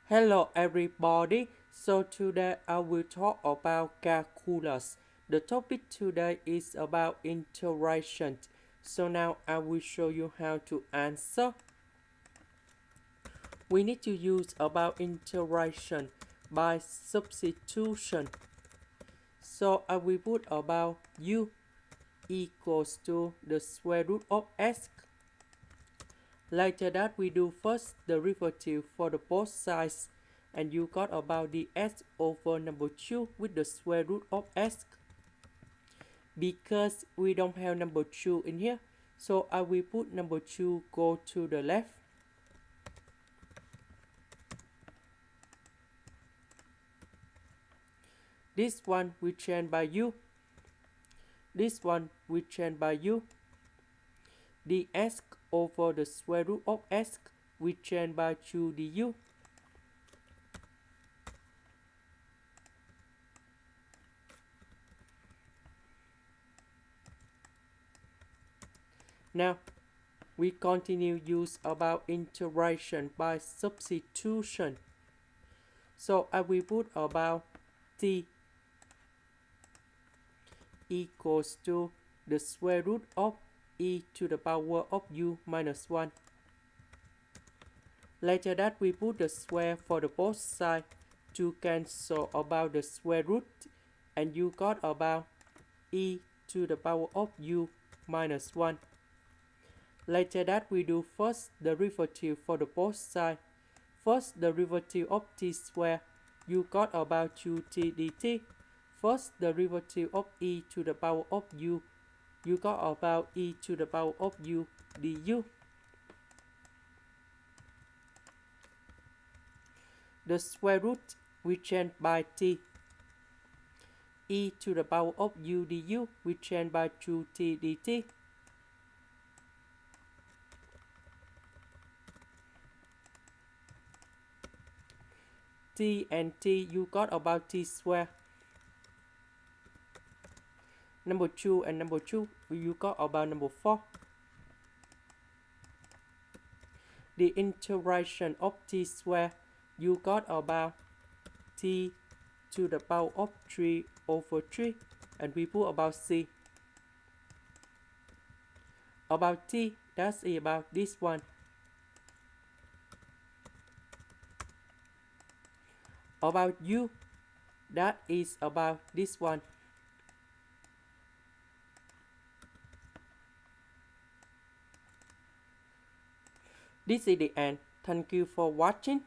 Hello everybody, so today I will talk about calculus. The topic today is about integration. So now I will show you how to answer. We need to use about integration by substitution. So I will put about u equals to the square root of x. Later that we do first derivative for the both sides, and you got about the s over number 2 with the square root of s. Because we don't have number 2 in here, so I will put number 2 go to the left. This one we change by u. This one we change by u. The s over the square root of s we change by 2 du. Now we continue use about integration by substitution. So I will put about t equals to the square root of e to the power of u minus 1. Later that we put the square for the both sides to cancel about the square root, and you got about e to the power of u minus 1. Later that we do first derivative for the both sides. First derivative of t squared, you got about 2t dt. First derivative of e to the power of u, you got about e to the power of u du. The square root we change by t. E to the power of u du we change by 2t dt. T and t, you got about t squared. Number 2 and number 2, you got about number 4. The integration of t squared, you got about t to the power of 3 over 3, and we put about c. About t, that's about this one. About u, that is about this one. This is the end. Thank you for watching.